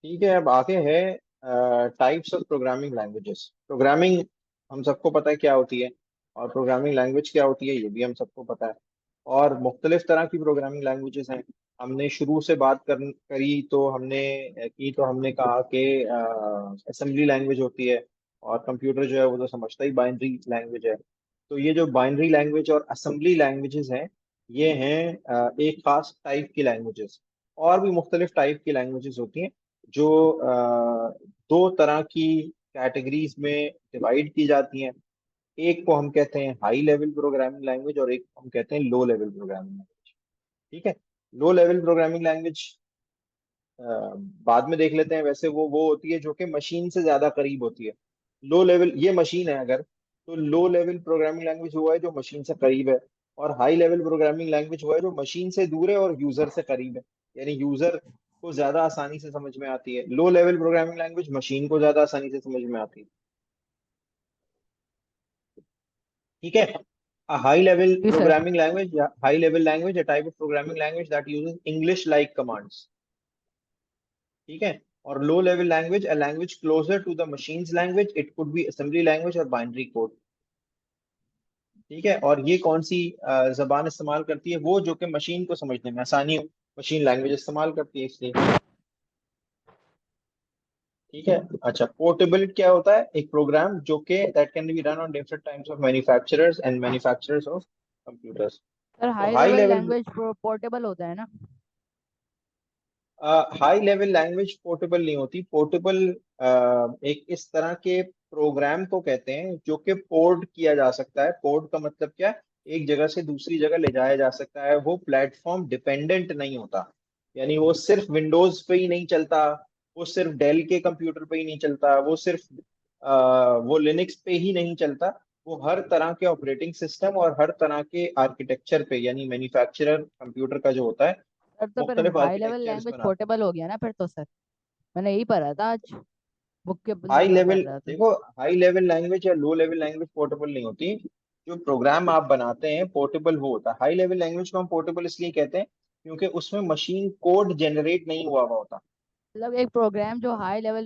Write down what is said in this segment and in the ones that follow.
ठीक है, अब आगे है types of programming languages. Programming हम सबको पता है क्या होती है, और प्रोग्रामिंग लैंग्वेज क्या होती है ये भी हम सबको पता है। और मुख्तलिफ तरह की प्रोग्रामिंग लैंग्वेजेस हैं। हमने शुरू से बात करी तो हमने कहा कि असेंबली लैंग्वेज होती है, और कंप्यूटर जो है वो तो समझता ही बाइनरी लैंग्वेज है। तो ये जो बाइनरी लैंग्वेज और असेंबली लैंग्वेजेस हैं, ये हैं एक खास टाइप की लैंग्वेजेस। और भी मुख्तलिफ टाइप की लैंग्वेजेस होती हैं जो दो तरह की कैटेगरीज में डिवाइड की जाती हैं। एक को हम कहते हैं हाई लेवल प्रोग्रामिंग लैंग्वेज, और एक को हम कहते हैं लो लेवल प्रोग्रामिंग लैंग्वेज। ठीक है। लो लेवल प्रोग्रामिंग लैंग्वेज बाद में देख लेते हैं। वैसे वो होती है जो कि मशीन से ज्यादा करीब होती है। लो लेवल ये मशीन है अगर, तो लो लेवल प्रोग्रामिंग लैंग्वेज हुआ है जो मशीन से करीब है। और हाई लेवल प्रोग्रामिंग लैंग्वेज हुआ है जो मशीन से दूर है और यूजर से करीब है, यानी यूजर को ज्यादा आसानी से समझ में आती है। Low level programming language machine को ज्यादा आसानी से समझ में आती है। ठीक है। A high level जी sir. programming language, yeah, high level language, a type of programming language that uses English like commands. ठीक है। और low level language, a language closer to the machines language, it could be assembly language और binary code. ठीक है। और ये कौन सी जबान इस्तेमाल करती है? वो जो कि मशीन को समझने में आसानी हो, मशीन लैंग्वेज इस्तेमाल करती है इसलिए। ठीक है। अच्छा, पोर्टेबल क्या होता है? एक प्रोग्राम जो कि that can be run on different types of manufacturers and manufacturers of computers. Sir तो high high level level language portable होता है ना? हाई लेवल लैंग्वेज पोर्टेबल नहीं होती। पोर्टेबल एक इस तरह के प्रोग्राम को कहते हैं जो कि पोर्ट किया जा सकता है। पोर्ट का मतलब क्या है? एक जगह से दूसरी जगह ले जाया जा सकता है। वो प्लेटफॉर्म डिपेंडेंट नहीं होता, यानी वो सिर्फ विंडोज पे ही नहीं चलता, वो सिर्फ डेल के कंप्यूटर पे ही नहीं चलता, वो सिर्फ वो लिनक्स पे ही नहीं चलता। वो हर तरह के ऑपरेटिंग सिस्टम और हर तरह के आर्किटेक्चर पे, यानी मैन्युफैक्चरर कंप्यूटर का जो होता है, सर तो फिर मुख्तलिफ हाई लेवल आर्किटेक्चर्स लैंग्वेज बनाते हैं। पोर्टेबल हो गया ना फिर तो सर? मैंने यही पढ़ा था आज, बुक के हाई लिए लेवल पढ़ रहा था। देखो, हाई लेवल लैंग्वेज या लो लेवल लैंग्वेज पोर्टेबल नहीं होती। जो प्रोग्राम आप बनाते हैं पोर्टेबल वो होता है। हाई लेवल लैंग्वेज को हम पोर्टेबल इसलिए कहते हैं क्योंकि उसमें मशीन कोड जनरेट नहीं हुआ होता। मतलब एक प्रोग्राम जो हाई लेवल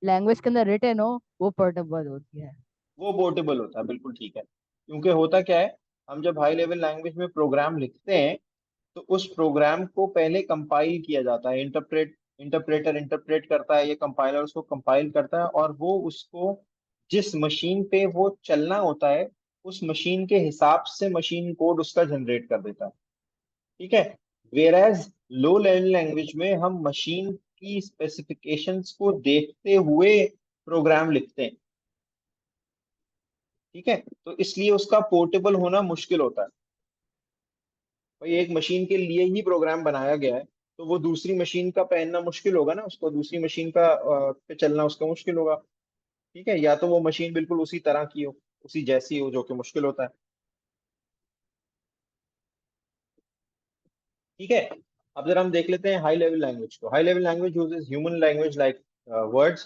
लैंग्वेज के अंदर रिटन हो वो पोर्टेबल होती है। वो पोर्टेबल होता है, बिल्कुल ठीक है। क्योंकि होता क्या है, हम जब हाई लेवल लैंग्वेज में प्रोग्राम लिखते हैं तो उस प्रोग्राम को पहले कंपाइल किया जाता है। इंटरप्रेटर इंटरप्रेट करता है, ये कंपाइलर उसको कंपाइल करता है, और वो उसको जिस मशीन पे वो चलना होता है उस मशीन के हिसाब से मशीन कोड उसका जनरेट कर देता है। ठीक है। वेयरएज लो लेवल लैंग्वेज में हम मशीन की स्पेसिफिकेशंस को देखते हुए प्रोग्राम लिखते हैं। ठीक है। तो इसलिए उसका पोर्टेबल होना मुश्किल होता है। भाई एक मशीन के लिए ही प्रोग्राम बनाया गया है, तो वो दूसरी मशीन का पहनना मुश्किल होगा ना, उसको दूसरी मशीन का पे चलना उसका मुश्किल होगा। ठीक है। या तो वो मशीन बिल्कुल उसी तरह की हो, उसी जैसी हो, जो कि मुश्किल होता है। ठीक है। अब जरा हम देख लेते हैं हाई लेवल लैंग्वेज को। High level language uses human language like words.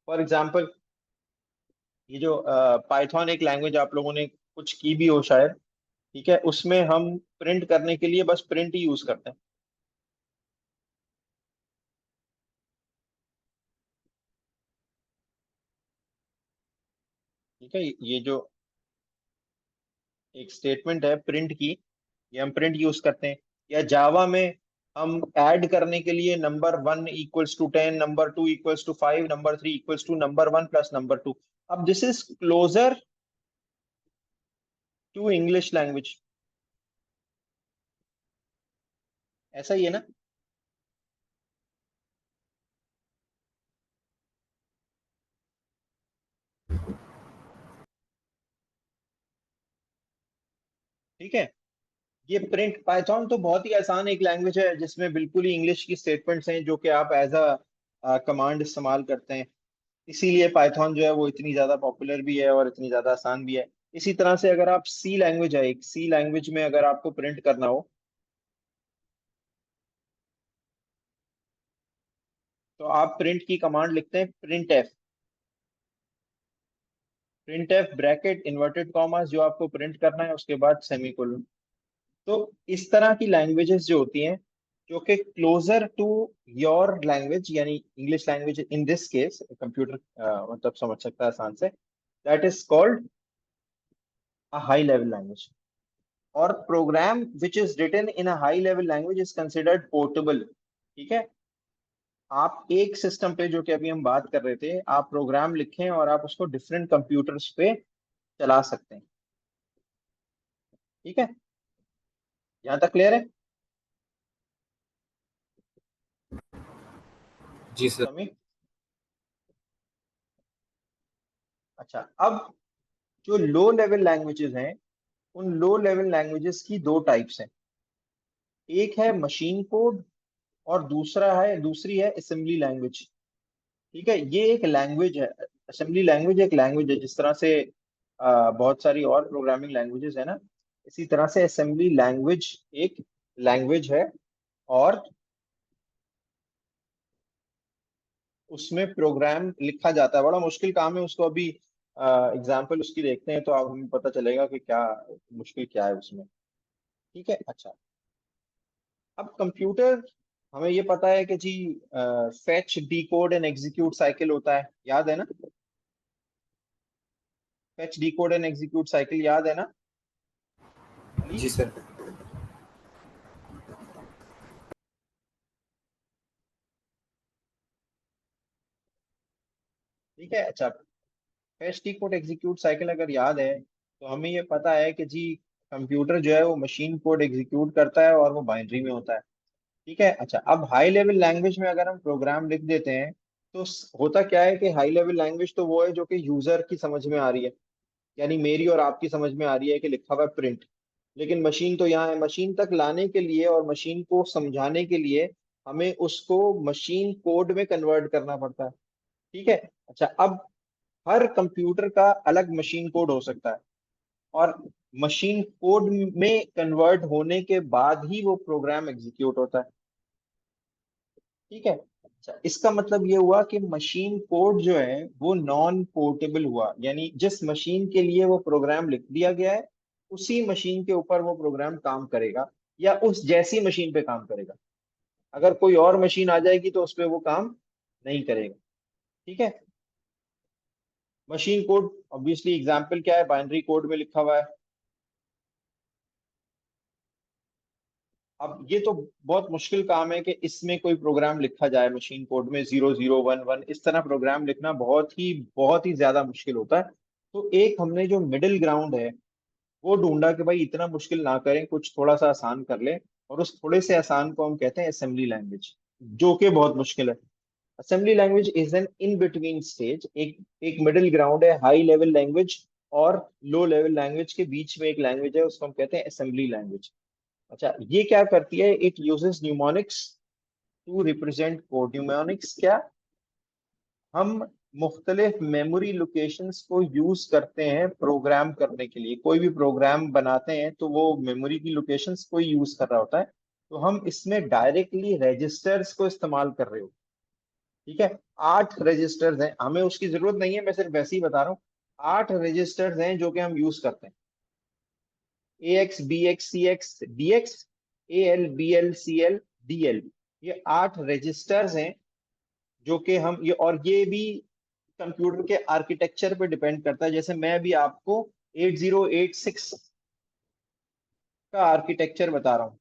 For example, ये जो पाइथन एक लैंग्वेज आप लोगों ने कुछ की भी हो शायद। ठीक है। उसमें हम प्रिंट करने के लिए बस प्रिंट ही यूज करते हैं। ठीक है। ये जो एक स्टेटमेंट है प्रिंट की, ये हम प्रिंट यूज करते हैं। या जावा में हम ऐड करने के लिए number 1 = 10, number 2 = 5, number 3 = number 1 plus number 2। अब this is closer to English language. ऐसा ही है ना? ठीक है। ये प्रिंट पाइथन तो बहुत ही आसान एक लैंग्वेज है जिसमें बिल्कुल ही इंग्लिश की स्टेटमेंट्स हैं जो कि आप एज अ कमांड इस्तेमाल करते हैं। इसीलिए पाइथन जो है वो इतनी ज्यादा पॉपुलर भी है और इतनी ज्यादा आसान भी है। इसी तरह से अगर आप सी लैंग्वेज है, एक सी लैंग्वेज में अगर आपको प्रिंट करना हो तो आप प्रिंट की कमांड लिखते हैं print F bracket inverted commas, जो आपको प्रिंट करना है, उसके बाद सेमीकोलन। तो इस तरह की लैंग्वेजेस जो होती हैं जो कि क्लोजर टू योर लैंग्वेज, यानी English language in this case, computer मतलब समझ सकता है आसान से, that is called a high level language. और program which is written in a high level language is considered portable. ठीक है, आप एक सिस्टम पे, जो कि अभी हम बात कर रहे थे, आप प्रोग्राम लिखें और आप उसको डिफरेंट कंप्यूटर्स पे चला सकते हैं। ठीक है, यहाँ तक क्लियर है जी सर। समी? अच्छा, अब जो लो लेवल लैंग्वेजेस हैं, उन लो लेवल लैंग्वेजेस की दो टाइप्स हैं। एक है मशीन कोड और दूसरी है असेंबली लैंग्वेज। ठीक है, ये एक लैंग्वेज है, असेंबली लैंग्वेज एक लैंग्वेज है, जिस तरह से बहुत सारी और प्रोग्रामिंग लैंग्वेजेस है ना, इसी तरह से असेंबली लैंग्वेज एक लैंग्वेज है। और उसमें प्रोग्राम लिखा जाता है, बड़ा मुश्किल काम है उसको। अभी एग्जाम्पल उसकी देखते हैं तो अब हमें पता चलेगा कि क्या मुश्किल क्या है उसमें। ठीक है, अच्छा, अब कंप्यूटर, हमें ये पता है कि जी fetch decode and execute cycle होता है, याद है ना? Fetch decode and execute cycle याद है ना अली? जी सर। ठीक है, अच्छा, फेच डिकोड एग्जीक्यूट साइकिल अगर याद है तो हमें ये पता है कि जी कंप्यूटर जो है वो मशीन कोड एग्जीक्यूट करता है और वो बाइनरी में होता है। ठीक है, अच्छा, अब हाई लेवल लैंग्वेज में अगर हम प्रोग्राम लिख देते हैं तो होता क्या है कि हाई लेवल लैंग्वेज तो वो है जो कि यूजर की समझ में आ रही है, यानी मेरी और आपकी समझ में आ रही है कि लिखा हुआ प्रिंट। लेकिन मशीन तो यहाँ है, मशीन तक लाने के लिए और मशीन को समझाने के लिए हमें उसको मशीन कोड में कन्वर्ट करना पड़ता है। ठीक है, अच्छा, अब हर कंप्यूटर का अलग मशीन कोड हो सकता है, और मशीन कोड में कन्वर्ट होने के बाद ही वो प्रोग्राम एग्जीक्यूट होता है। ठीक है, अच्छा, इसका मतलब ये हुआ कि मशीन कोड जो है वो नॉन पोर्टेबल हुआ, यानी जिस मशीन के लिए वो प्रोग्राम लिख दिया गया है उसी मशीन के ऊपर वो प्रोग्राम काम करेगा, या उस जैसी मशीन पे काम करेगा। अगर कोई और मशीन आ जाएगी तो उस पर वो काम नहीं करेगा। ठीक है, मशीन कोड ऑब्वियसली एग्जाम्पल क्या है, बाइनरी कोड में लिखा हुआ है। अब ये तो बहुत मुश्किल काम है कि इसमें कोई प्रोग्राम लिखा जाए मशीन कोड में, 0011, इस तरह प्रोग्राम लिखना बहुत ही ज्यादा मुश्किल होता है। तो एक हमने जो मिडिल ग्राउंड है वो ढूंढा कि भाई इतना मुश्किल ना करें, कुछ थोड़ा सा आसान कर ले, और उस थोड़े से आसान को हम कहते हैं असेंबली लैंग्वेज, जो कि बहुत मुश्किल है। Assembly language is an in between stage, एक एक मिडिल ग्राउंड है हाई लेवल लैंग्वेज और लो लेवल लैंग्वेज के बीच में एक लैंग्वेज है, उसको हम कहते हैं असेंबली लैंग्वेज। अच्छा, ये क्या करती है, it uses mnemonics to represent code. Mnemonics क्या, हम मुख्तलिफ मेमोरी लोकेशंस को यूज करते हैं प्रोग्राम करने के लिए। कोई भी प्रोग्राम बनाते हैं तो वो मेमोरी की लोकेशंस को यूज कर रहा होता है, तो हम इसमें डायरेक्टली रजिस्टर्स को इस्तेमाल कर रहे हो। ठीक है, 8 रजिस्टर्स हैं, हमें उसकी जरूरत नहीं है, मैं सिर्फ वैसे ही बता रहा हूँ। 8 रजिस्टर्स हैं जो कि हम यूज करते हैं, AX BX CX DX, AL BL CL DL, ये 8 रजिस्टर्स हैं जो कि हम ये, और ये भी कंप्यूटर के आर्किटेक्चर पे डिपेंड करता है। जैसे मैं भी आपको 8086 का आर्किटेक्चर बता रहा हूँ,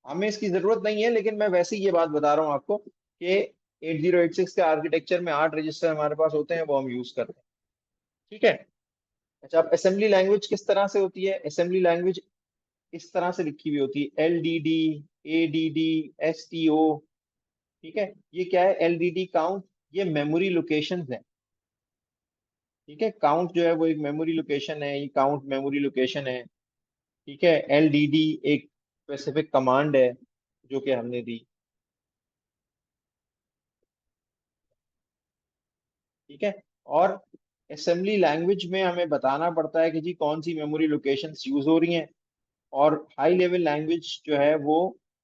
हमें इसकी जरूरत नहीं है, लेकिन मैं वैसे ही ये बात बता रहा हूँ आपको कि 8086 के आर्किटेक्चर में 8 रजिस्टर हमारे पास होते हैं, वो हम यूज करते हैं। ठीक है, अच्छा, अब असेंबली लैंग्वेज किस तरह से होती है? असेंबली लैंग्वेज इस तरह से लिखी हुई होती है, LDD ADD STO। ठीक है, ये क्या है? LDD काउंट, ये मेमोरी लोकेशंस है। ठीक है, काउंट जो है वो एक मेमोरी लोकेशन है, ये काउंट मेमोरी लोकेशन है। ठीक है, LDD एक स्पेसिफिक कमांड है जो कि हमने दी। ठीक है, और असेंबली लैंग्वेज में हमें बताना पड़ता है कि जी कौन सी मेमोरी लोकेशंस यूज हो रही हैं। और हाई लेवल लैंग्वेज जो है वो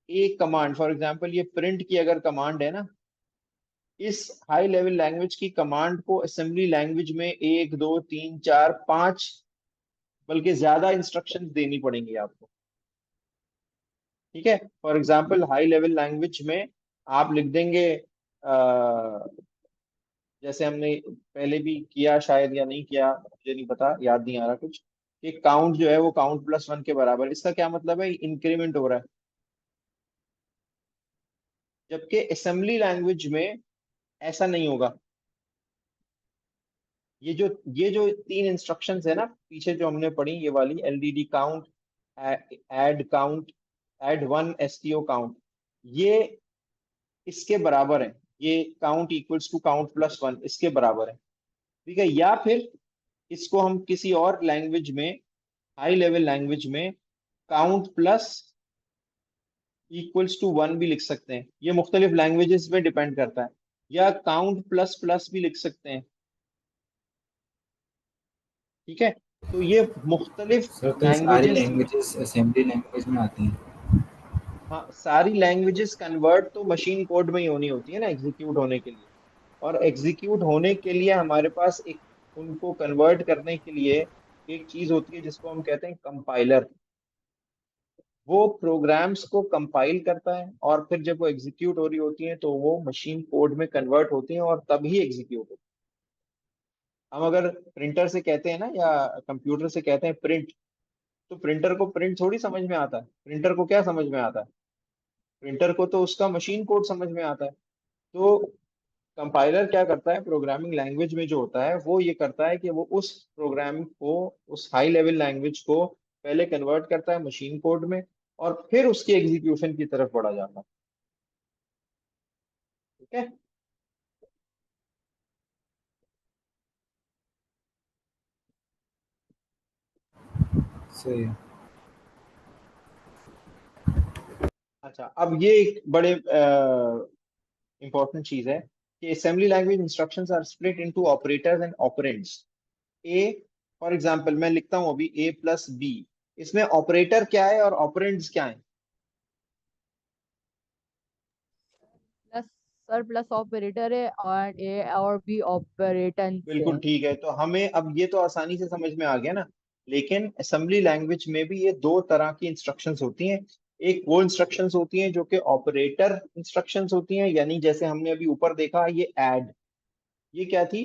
एक कमांड, फॉर एग्जांपल ये प्रिंट की अगर कमांड है ना, इस हाई लेवल लैंग्वेज की कमांड को असेंबली लैंग्वेज में 1 2 3 4 5 बल्कि ज्यादा इंस्ट्रक्शंस देनी पड़ेंगी आपको। ठीक है। For example high level language में आप लिख देंगे, जैसे हमने पहले भी किया शायद या नहीं किया, मुझे नहीं पता, याद नहीं आ रहा कुछ, कि काउंट जो है वो काउंट प्लस वन के बराबर। इसका क्या मतलब है? इंक्रीमेंट हो रहा है। जबकि असेंबली लैंग्वेज में ऐसा नहीं होगा। ये जो ये जो तीन इंस्ट्रक्शंस है ना पीछे जो हमने पढ़ी, ये वाली LDD count, add count, add one STO count, ये इसके बराबर है। ये count equals to count plus one इसके बराबर है। ठीक है। या फिर इसको हम किसी और लैंग्वेज में, हाई लेवल लैंग्वेज में, count plus equals to one भी लिख सकते हैं। ये मुख्तलिफ लैंग्वेजेस में डिपेंड करता है। या काउंट प्लस प्लस भी लिख सकते हैं। ठीक है। तो ये मुख्तलिफ सर तो ये सारी लैंग्वेजेस, लैंग्वेजेस असेंबली लैंग्वेज में आती हैं? हाँ सारी लैंग्वेजेस कन्वर्ट तो मशीन कोड में ही होनी होती है ना एग्जीक्यूट होने के लिए। और एग्जीक्यूट होने के लिए हमारे पास एक, उनको कन्वर्ट करने के लिए एक चीज होती है जिसको हम कहते हैं कंपाइलर। वो प्रोग्राम्स को कंपाइल करता है और फिर जब वो एग्जीक्यूट हो रही होती हैं तो वो मशीन कोड में कन्वर्ट होती हैं और तभी एग्जीक्यूट होती हैं। हम अगर प्रिंटर से कहते हैं ना या कंप्यूटर से कहते हैं प्रिंट, तो प्रिंटर को प्रिंट थोड़ी समझ में आता है। प्रिंटर को क्या समझ में आता है? प्रिंटर को तो उसका मशीन कोड समझ में आता है। तो कंपाइलर क्या करता है प्रोग्रामिंग लैंग्वेज में जो होता है वो ये करता है कि वो उस प्रोग्राम को, उस हाई लेवल लैंग्वेज को पहले कन्वर्ट करता है मशीन कोड में और फिर उसके एग्जीक्यूशन की तरफ बढ़ा जाता है। ठीक है। सही है। अच्छा, अब ये एक बड़े इंपॉर्टेंट चीज है कि assembly language instructions are split into operators and operands. A, for example मैं लिखता हूं अभी ए प्लस बी, इसमें ऑपरेटर क्या है और ऑपरेंड्स क्या है? प्लस सर प्लस ऑपरेटर है और ए और बी ऑपरेटन बिल्कुल है। ठीक है। तो हमें अब ये तो आसानी से समझ में आ गया ना। लेकिन असेंबली लैंग्वेज में भी ये दो तरह की इंस्ट्रक्शंस होती हैं। एक वो इंस्ट्रक्शंस होती हैं जो कि ऑपरेटर इंस्ट्रक्शंस होती हैं, यानी जैसे हमने अभी ऊपर देखा ये ऐड, ये क्या थी?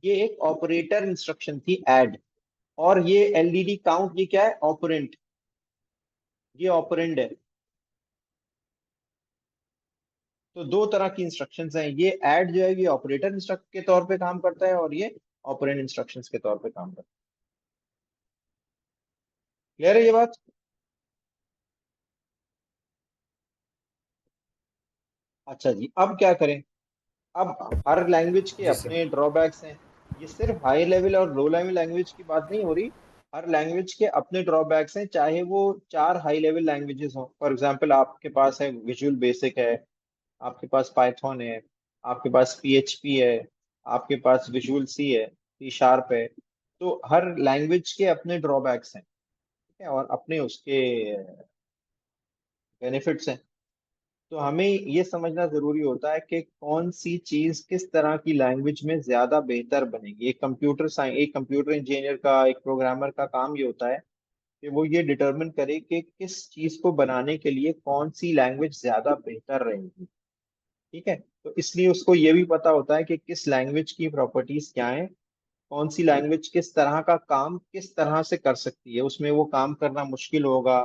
ये एक ऑपरेटर इंस्ट्रक्शन थी ऐड। और ये एलडीडी काउंट, ये क्या है? ऑपरेंट, ये ऑपरेंड है। तो दो तरह की इंस्ट्रक्शंस हैं। ये ऐड जो है ये ऑपरेटर इंस्ट्रक्ट के तौर पे काम करता है और ये ऑपरेंड इंस्ट्रक्शंस के तौर पे काम करता है। क्लियर है ये बात? अच्छा जी, अब क्या करें? अब हर लैंग्वेज के जी सर। अपने ड्रॉबैक्स हैं। ये सिर्फ हाई लेवल और लो लेवल लैंग्वेज की बात नहीं हो रही। हर लैंग्वेज के अपने ड्रॉबैक्स हैं, चाहे वो चार हाई लेवल लैंग्वेजेस हों। फॉर एग्जांपल आपके पास है विजुअल बेसिक है, आपके पास पाइथन है, आपके पास पीएचपी है, आपके पास विजुअल सी है, सी शार्प है। तो हर लैंग्वेज के अपने ड्रॉबैक्स हैं। ठीक है। और अपने उसके बेनिफिट्स हैं। तो हमें ये समझना जरूरी होता है कि कौन सी चीज किस तरह की लैंग्वेज में ज्यादा बेहतर बनेगी। एक कंप्यूटर इंजीनियर का, एक प्रोग्रामर का काम ये होता है कि वो ये डिटरमिन करे कि किस चीज को बनाने के लिए कौन सी लैंग्वेज ज्यादा बेहतर रहेगी। ठीक है। तो इसलिए उसको ये भी पता होता है कि किस लैंग्वेज की प्रॉपर्टीज क्या है, कौन सी लैंग्वेज किस तरह का काम किस तरह से कर सकती है, उसमें वो काम करना मुश्किल होगा,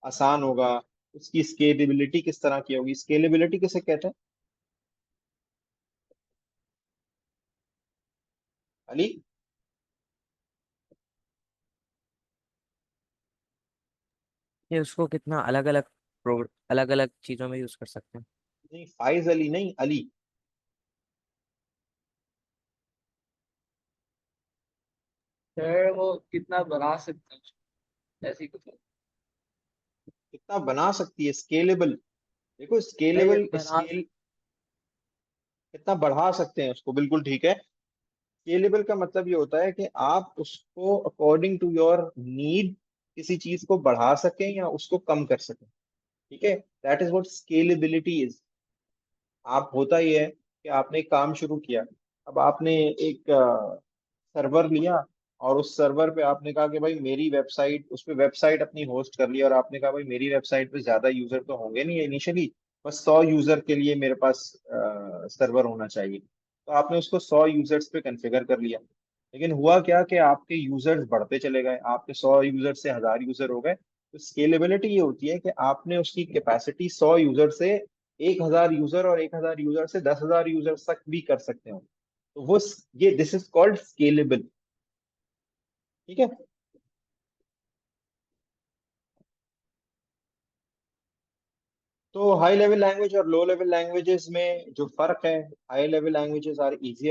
आसान होगा, उसकी स्केलेबिलिटी किस तरह की होगी। स्केलेबिलिटी किसे कहते हैं अली? ये उसको कितना अलग अलग अलग अलग चीजों में यूज कर सकते हैं। नहीं, फाइज अली नहीं, अली। सर वो कितना बना सकते हैं ऐसी कुछ। कितना बना सकती है, स्केलेबल। देखो नहीं स्केलेबल, बना स्केल कितना बढ़ा सकते हैं उसको, बिल्कुल ठीक है। स्केलेबल का मतलब ये होता है कि आप उसको अकॉर्डिंग टू योर नीड किसी चीज को बढ़ा सकें या उसको कम कर सकें। ठीक है। That is what scalability is. आप, होता ही है कि आपने एक काम शुरू किया, अब आपने एक सर्वर लिया और उस सर्वर पे आपने कहा कि भाई मेरी वेबसाइट, उस पे वेबसाइट अपनी होस्ट कर ली और आपने कहा भाई मेरी वेबसाइट पे ज्यादा यूजर तो होंगे नहीं इनिशियली, बस 100 यूजर के लिए मेरे पास सर्वर होना चाहिए, तो आपने उसको 100 यूजर्स पे कॉन्फ़िगर कर लिया। लेकिन हुआ क्या कि आपके यूजर्स बढ़ते चले गए, आपके 100 यूजर से 1000 यूजर हो गए। तो स्केलेबिलिटी ये होती है कि आपने उसकी कैपेसिटी 100 यूजर से 1000 यूजर और 1000 यूजर से 10,000 यूजर तक भी कर सकते हो। तो वो ये दिस इज कॉल्ड स्केलेबल। ठीक है। तो हाई लेवल लैंग्वेज और लो लेवल लैंग्वेजेस में जो फर्क है, high level languages are easier